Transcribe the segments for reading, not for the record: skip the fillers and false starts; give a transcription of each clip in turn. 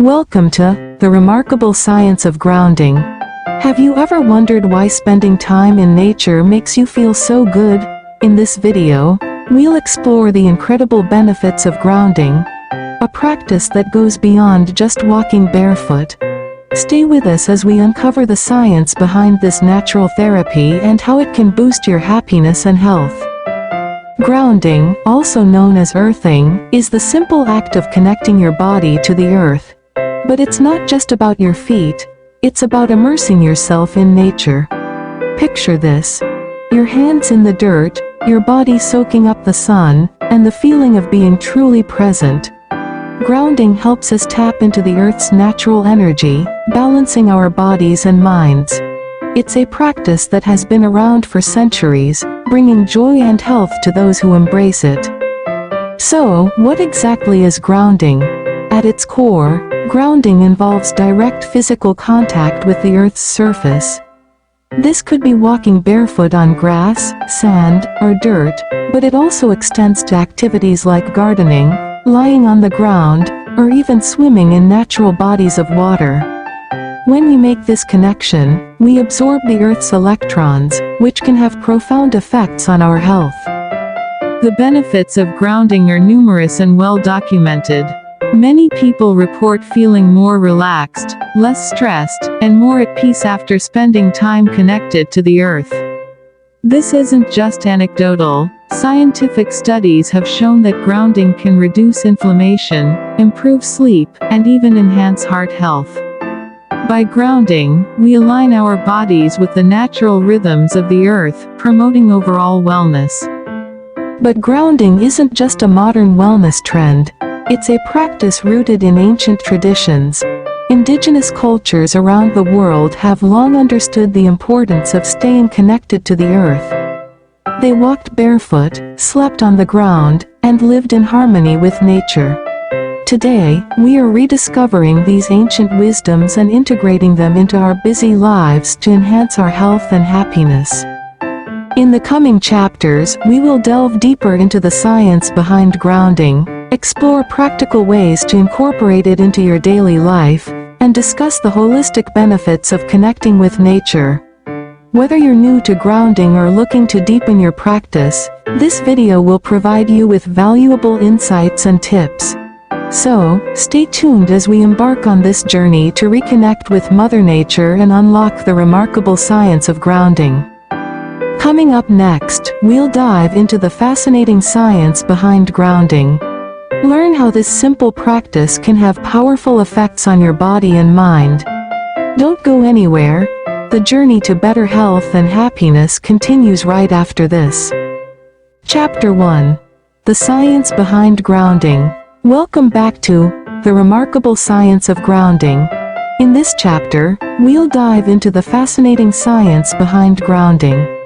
Welcome to the remarkable science of grounding. Have you ever wondered why spending time in nature makes you feel so good? In this video, we'll explore the incredible benefits of grounding, a practice that goes beyond just walking barefoot. Stay with us as we uncover the science behind this natural therapy and how it can boost your happiness and health. Grounding, also known as earthing, is the simple act of connecting your body to the earth. But it's not just about your feet, it's about immersing yourself in nature. Picture this: your hands in the dirt, your body soaking up the sun, and the feeling of being truly present. Grounding helps us tap into the earth's natural energy, balancing our bodies and minds. It's a practice that has been around for centuries, bringing joy and health to those who embrace it. So, what exactly is grounding? At its core, grounding involves direct physical contact with the Earth's surface. This could be walking barefoot on grass, sand, or dirt, but it also extends to activities like gardening, lying on the ground, or even swimming in natural bodies of water. When we make this connection, we absorb the Earth's electrons, which can have profound effects on our health. The benefits of grounding are numerous and well documented. Many people report feeling more relaxed, less stressed, and more at peace after spending time connected to the earth. This isn't just anecdotal. Scientific studies have shown that grounding can reduce inflammation, improve sleep, and even enhance heart health. By grounding, we align our bodies with the natural rhythms of the earth, promoting overall wellness. But grounding isn't just a modern wellness trend. It's a practice rooted in ancient traditions. Indigenous cultures around the world have long understood the importance of staying connected to the earth. They walked barefoot, slept on the ground, and lived in harmony with nature. Today, we are rediscovering these ancient wisdoms and integrating them into our busy lives to enhance our health and happiness. In the coming chapters, we will delve deeper into the science behind grounding, explore practical ways to incorporate it into your daily life, and discuss the holistic benefits of connecting with nature. Whether you're new to grounding or looking to deepen your practice, this video will provide you with valuable insights and tips. So, stay tuned as we embark on this journey to reconnect with Mother Nature and unlock the remarkable science of grounding. Coming up next, we'll dive into the fascinating science behind grounding. Learn how this simple practice can have powerful effects on your body and mind. Don't go anywhere. The journey to better health and happiness continues right after this. Chapter 1. The Science Behind Grounding. Welcome back to the remarkable science of grounding. In this chapter, we'll dive into the fascinating science behind grounding.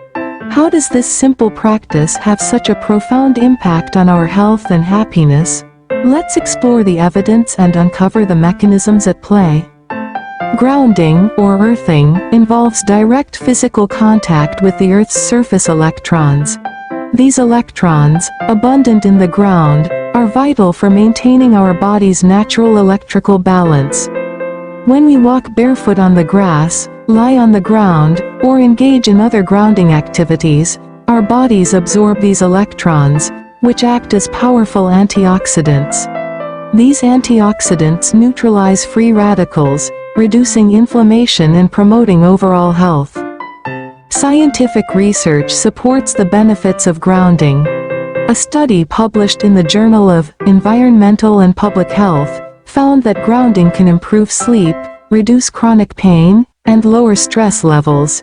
How does this simple practice have such a profound impact on our health and happiness? Let's explore the evidence and uncover the mechanisms at play. Grounding, or earthing, involves direct physical contact with the Earth's surface electrons. These electrons, abundant in the ground, are vital for maintaining our body's natural electrical balance. When we walk barefoot on the grass, lie on the ground, or engage in other grounding activities, our bodies absorb these electrons, which act as powerful antioxidants. These antioxidants neutralize free radicals, reducing inflammation and promoting overall health. Scientific research supports the benefits of grounding. A study published in the Journal of Environmental and Public Health found that grounding can improve sleep, reduce chronic pain, and lower stress levels.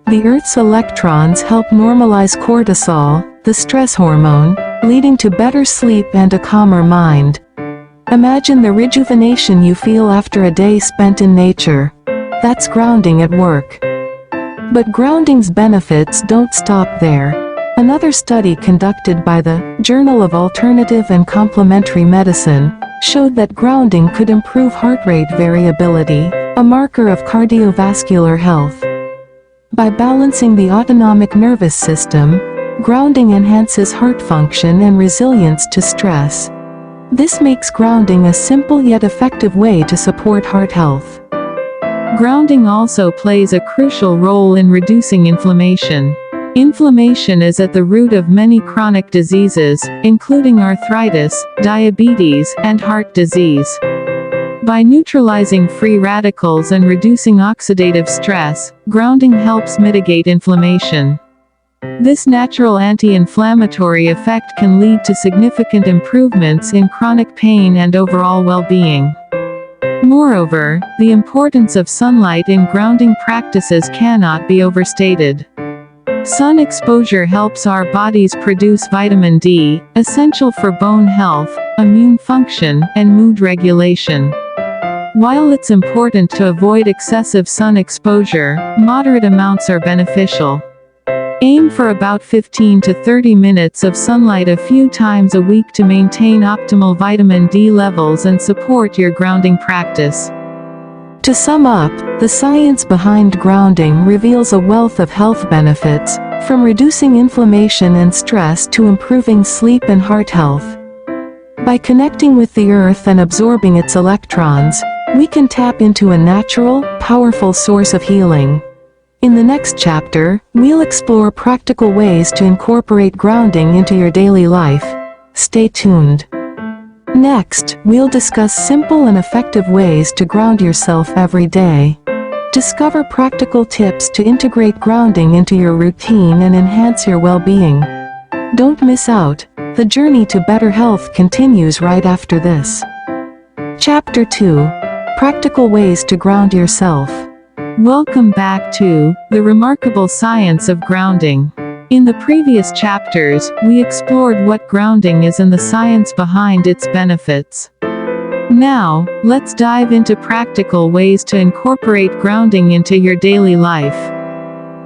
The Earth's electrons help normalize cortisol, the stress hormone, leading to better sleep and a calmer mind. Imagine the rejuvenation you feel after a day spent in nature. That's grounding at work. But grounding's benefits don't stop there. Another study conducted by the Journal of Alternative and Complementary Medicine showed that grounding could improve heart rate variability, a marker of cardiovascular health. By balancing the autonomic nervous system, grounding enhances heart function and resilience to stress. This makes grounding a simple yet effective way to support heart health. Grounding also plays a crucial role in reducing inflammation. Inflammation is at the root of many chronic diseases, including arthritis, diabetes, and heart disease. By neutralizing free radicals and reducing oxidative stress, grounding helps mitigate inflammation. This natural anti-inflammatory effect can lead to significant improvements in chronic pain and overall well-being. Moreover, the importance of sunlight in grounding practices cannot be overstated. Sun exposure helps our bodies produce vitamin D, essential for bone health, immune function, and mood regulation. While it's important to avoid excessive sun exposure, moderate amounts are beneficial. Aim for about 15 to 30 minutes of sunlight a few times a week to maintain optimal vitamin D levels and support your grounding practice. To sum up, the science behind grounding reveals a wealth of health benefits, from reducing inflammation and stress to improving sleep and heart health. By connecting with the earth and absorbing its electrons, we can tap into a natural, powerful source of healing. In the next chapter, we'll explore practical ways to incorporate grounding into your daily life. Stay tuned. Next, we'll discuss simple and effective ways to ground yourself every day. Discover practical tips to integrate grounding into your routine and enhance your well-being. Don't miss out. The journey to better health continues right after this. Chapter 2. Practical ways to ground yourself. Welcome back to The Remarkable Science of Grounding. In the previous chapters, we explored what grounding is and the science behind its benefits. Now, let's dive into practical ways to incorporate grounding into your daily life.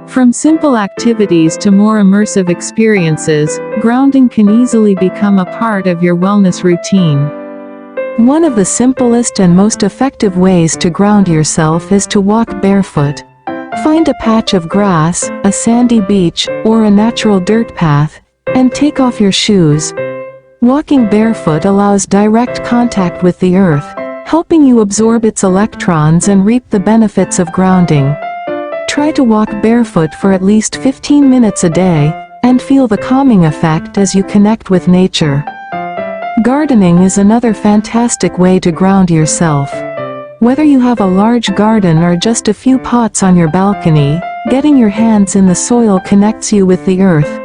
From simple activities to more immersive experiences, grounding can easily become a part of your wellness routine. One of the simplest and most effective ways to ground yourself is to walk barefoot. Find a patch of grass, a sandy beach, or a natural dirt path, and take off your shoes. Walking barefoot allows direct contact with the earth, helping you absorb its electrons and reap the benefits of grounding. Try to walk barefoot for at least 15 minutes a day, and feel the calming effect as you connect with nature. Gardening is another fantastic way to ground yourself. Whether you have a large garden or just a few pots on your balcony, getting your hands in the soil connects you with the earth.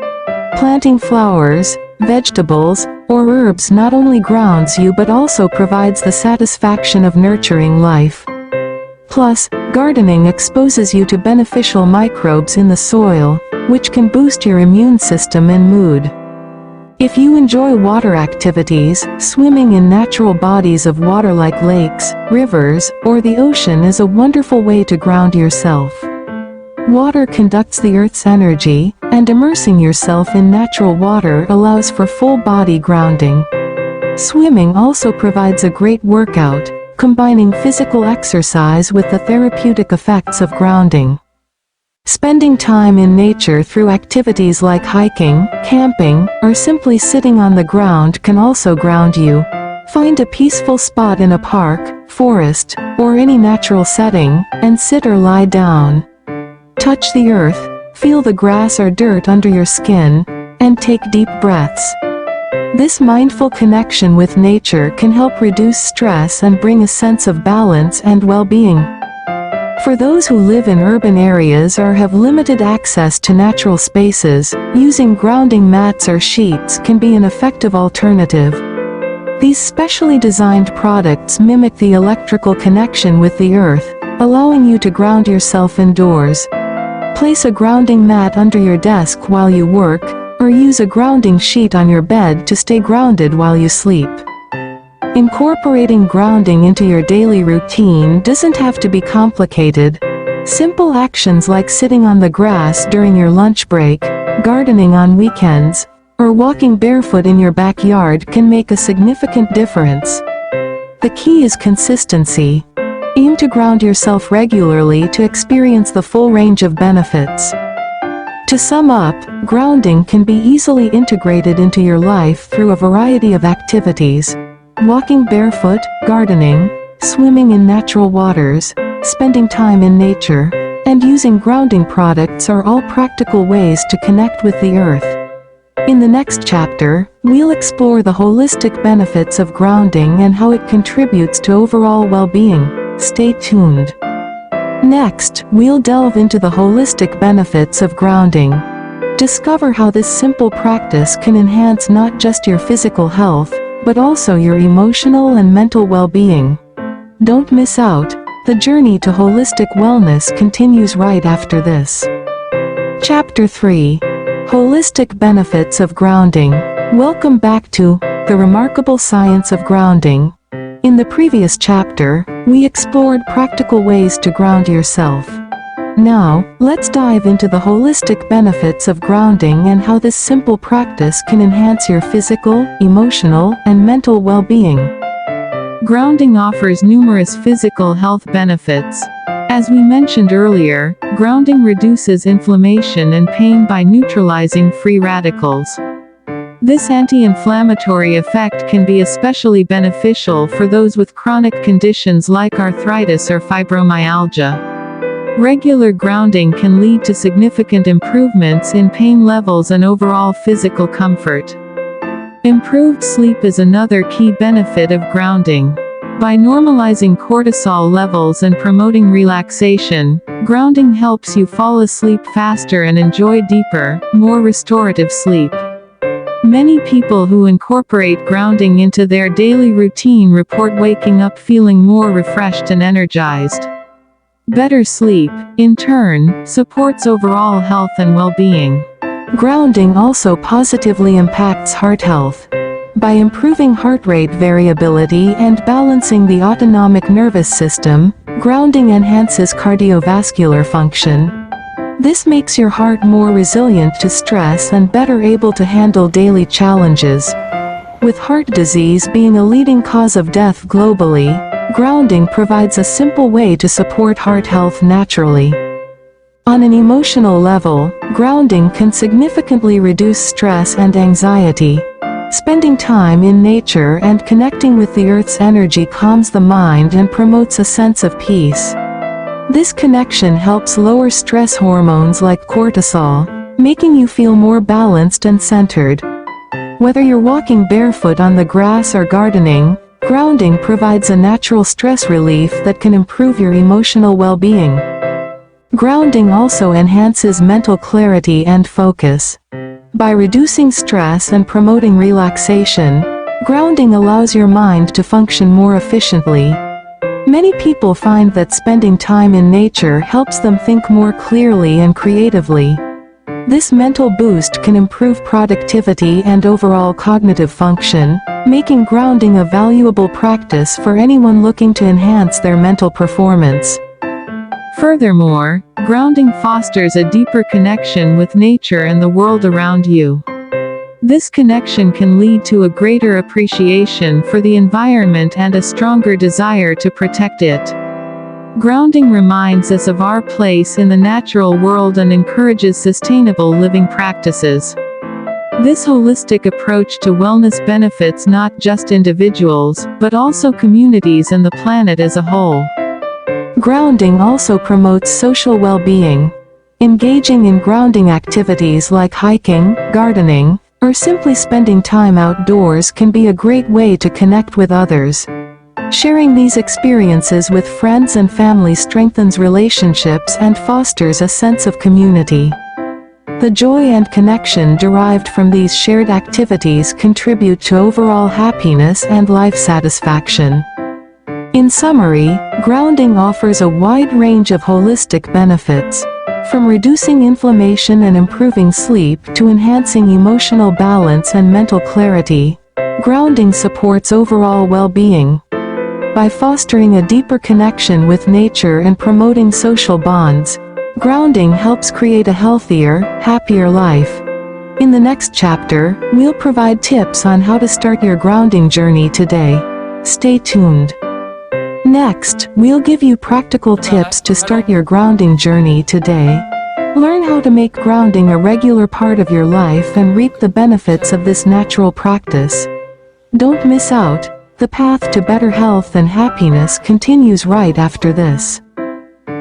Planting flowers, vegetables, or herbs not only grounds you but also provides the satisfaction of nurturing life. Plus, gardening exposes you to beneficial microbes in the soil, which can boost your immune system and mood. If you enjoy water activities, swimming in natural bodies of water like lakes, rivers, or the ocean is a wonderful way to ground yourself. Water conducts the Earth's energy, and immersing yourself in natural water allows for full-body grounding. Swimming also provides a great workout, combining physical exercise with the therapeutic effects of grounding. Spending time in nature through activities like hiking, camping, or simply sitting on the ground can also ground you. Find a peaceful spot in a park, forest, or any natural setting, and sit or lie down. Touch the earth, feel the grass or dirt under your skin, and take deep breaths. This mindful connection with nature can help reduce stress and bring a sense of balance and well-being. For those who live in urban areas or have limited access to natural spaces, using grounding mats or sheets can be an effective alternative. These specially designed products mimic the electrical connection with the earth, allowing you to ground yourself indoors. Place a grounding mat under your desk while you work, or use a grounding sheet on your bed to stay grounded while you sleep. Incorporating grounding into your daily routine doesn't have to be complicated. Simple actions like sitting on the grass during your lunch break, gardening on weekends, or walking barefoot in your backyard can make a significant difference. The key is consistency. Aim to ground yourself regularly to experience the full range of benefits. To sum up, grounding can be easily integrated into your life through a variety of activities. Walking barefoot, gardening, swimming in natural waters, spending time in nature, and using grounding products are all practical ways to connect with the earth. In the next chapter, we'll explore the holistic benefits of grounding and how it contributes to overall well-being. Stay tuned. Next, we'll delve into the holistic benefits of grounding. Discover how this simple practice can enhance not just your physical health, but also your emotional and mental well-being. Don't miss out. The journey to holistic wellness continues right after this. Chapter 3. Holistic Benefits of Grounding. Welcome back to The Remarkable Science of Grounding. In the previous chapter, we explored practical ways to ground yourself. Now, let's dive into the holistic benefits of grounding and how this simple practice can enhance your physical, emotional, and mental well-being. Grounding offers numerous physical health benefits. As we mentioned earlier, grounding reduces inflammation and pain by neutralizing free radicals. This anti-inflammatory effect can be especially beneficial for those with chronic conditions like arthritis or fibromyalgia. Regular grounding can lead to significant improvements in pain levels and overall physical comfort. Improved sleep is another key benefit of grounding. By normalizing cortisol levels and promoting relaxation, grounding helps you fall asleep faster and enjoy deeper, more restorative sleep. Many people who incorporate grounding into their daily routine report waking up feeling more refreshed and energized. Better sleep, in turn, supports overall health and well-being. Grounding also positively impacts heart health. By improving heart rate variability and balancing the autonomic nervous system, grounding enhances cardiovascular function. This makes your heart more resilient to stress and better able to handle daily challenges. With heart disease being a leading cause of death globally, grounding provides a simple way to support heart health naturally. On an emotional level, grounding can significantly reduce stress and anxiety. Spending time in nature and connecting with the earth's energy calms the mind and promotes a sense of peace. This connection helps lower stress hormones like cortisol, making you feel more balanced and centered. Whether you're walking barefoot on the grass or gardening, grounding provides a natural stress relief that can improve your emotional well-being. Grounding also enhances mental clarity and focus. By reducing stress and promoting relaxation, grounding allows your mind to function more efficiently. Many people find that spending time in nature helps them think more clearly and creatively. This mental boost can improve productivity and overall cognitive function, making grounding a valuable practice for anyone looking to enhance their mental performance. Furthermore, grounding fosters a deeper connection with nature and the world around you. This connection can lead to a greater appreciation for the environment and a stronger desire to protect it. Grounding reminds us of our place in the natural world and encourages sustainable living practices. This holistic approach to wellness benefits not just individuals, but also communities and the planet as a whole. Grounding also promotes social well-being. Engaging in grounding activities like hiking, gardening, or simply spending time outdoors can be a great way to connect with others. Sharing these experiences with friends and family strengthens relationships and fosters a sense of community. The joy and connection derived from these shared activities contribute to overall happiness and life satisfaction. In summary, grounding offers a wide range of holistic benefits. From reducing inflammation and improving sleep to enhancing emotional balance and mental clarity, grounding supports overall well-being. By fostering a deeper connection with nature and promoting social bonds, grounding helps create a healthier, happier life. In the next chapter, we'll provide tips on how to start your grounding journey today. Stay tuned. Next, we'll give you practical tips to start your grounding journey today. Learn how to make grounding a regular part of your life and reap the benefits of this natural practice. Don't miss out. The path to better health and happiness continues right after this.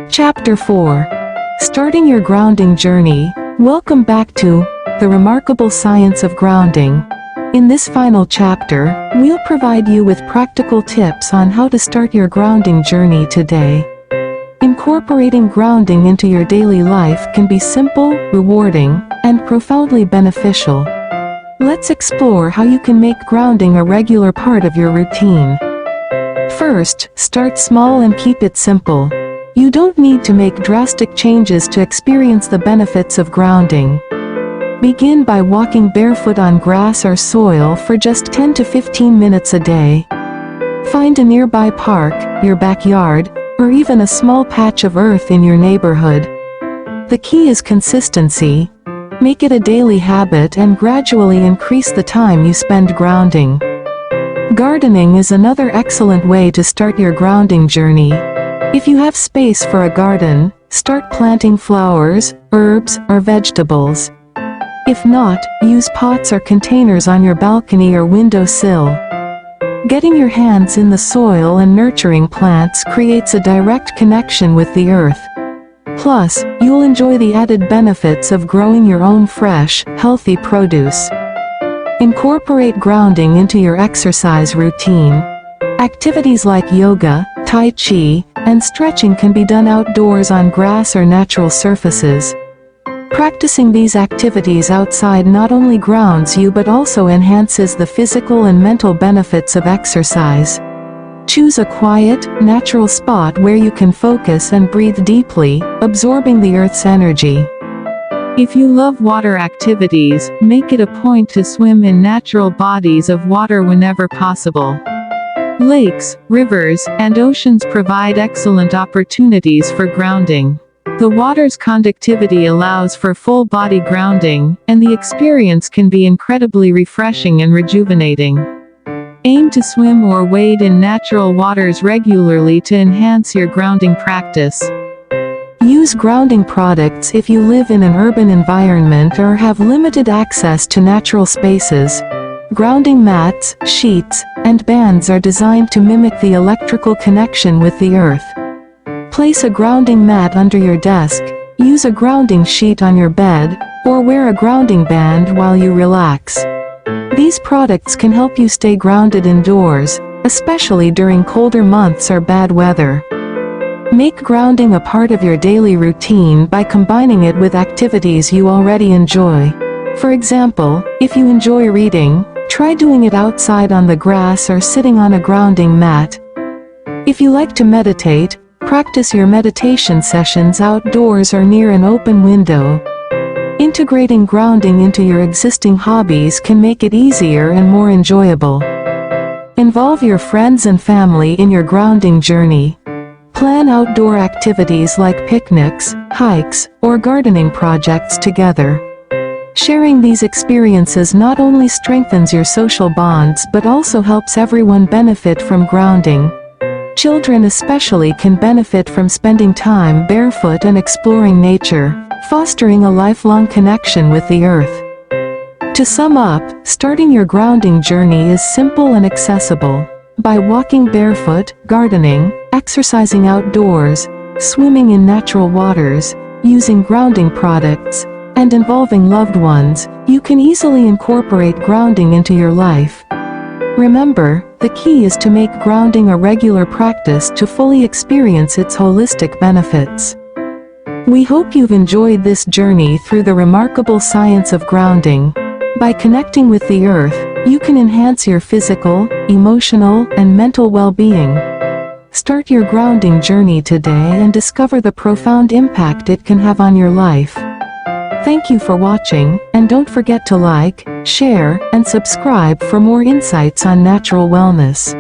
Chapter 4. Starting your grounding journey. Welcome back to The Remarkable Science of Grounding. In this final chapter, we'll provide you with practical tips on how to start your grounding journey today. Incorporating grounding into your daily life can be simple, rewarding, and profoundly beneficial. Let's explore how you can make grounding a regular part of your routine. First, start small and keep it simple. You don't need to make drastic changes to experience the benefits of grounding. Begin by walking barefoot on grass or soil for just 10 to 15 minutes a day. Find a nearby park, your backyard, or even a small patch of earth in your neighborhood. The key is consistency. Make it a daily habit and gradually increase the time you spend grounding. Gardening is another excellent way to start your grounding journey. If you have space for a garden, start planting flowers, herbs, or vegetables. If not, use pots or containers on your balcony or windowsill. Getting your hands in the soil and nurturing plants creates a direct connection with the earth. Plus, you'll enjoy the added benefits of growing your own fresh, healthy produce. Incorporate grounding into your exercise routine. Activities like yoga, tai chi, and stretching can be done outdoors on grass or natural surfaces. Practicing these activities outside not only grounds you but also enhances the physical and mental benefits of exercise. Choose a quiet, natural spot where you can focus and breathe deeply, absorbing the earth's energy. If you love water activities, make it a point to swim in natural bodies of water whenever possible. Lakes, rivers, and oceans provide excellent opportunities for grounding. The water's conductivity allows for full body grounding, and the experience can be incredibly refreshing and rejuvenating. Aim to swim or wade in natural waters regularly to enhance your grounding practice. Use grounding products if you live in an urban environment or have limited access to natural spaces. Grounding mats, sheets, and bands are designed to mimic the electrical connection with the earth. Place a grounding mat under your desk, use a grounding sheet on your bed, or wear a grounding band while you relax. These products can help you stay grounded indoors, especially during colder months or bad weather. Make grounding a part of your daily routine by combining it with activities you already enjoy. For example, if you enjoy reading, try doing it outside on the grass or sitting on a grounding mat. If you like to meditate, practice your meditation sessions outdoors or near an open window. Integrating grounding into your existing hobbies can make it easier and more enjoyable. Involve your friends and family in your grounding journey. Plan outdoor activities like picnics, hikes, or gardening projects together. Sharing these experiences not only strengthens your social bonds but also helps everyone benefit from grounding. Children especially can benefit from spending time barefoot and exploring nature, fostering a lifelong connection with the earth. To sum up, starting your grounding journey is simple and accessible. By walking barefoot, gardening, exercising outdoors, swimming in natural waters, using grounding products, and involving loved ones, you can easily incorporate grounding into your life. Remember, the key is to make grounding a regular practice to fully experience its holistic benefits. We hope you've enjoyed this journey through the remarkable science of grounding. By connecting with the earth, you can enhance your physical, emotional, and mental well-being. Start your grounding journey today and discover the profound impact it can have on your life. Thank you for watching, and don't forget to like, share, and subscribe for more insights on natural wellness.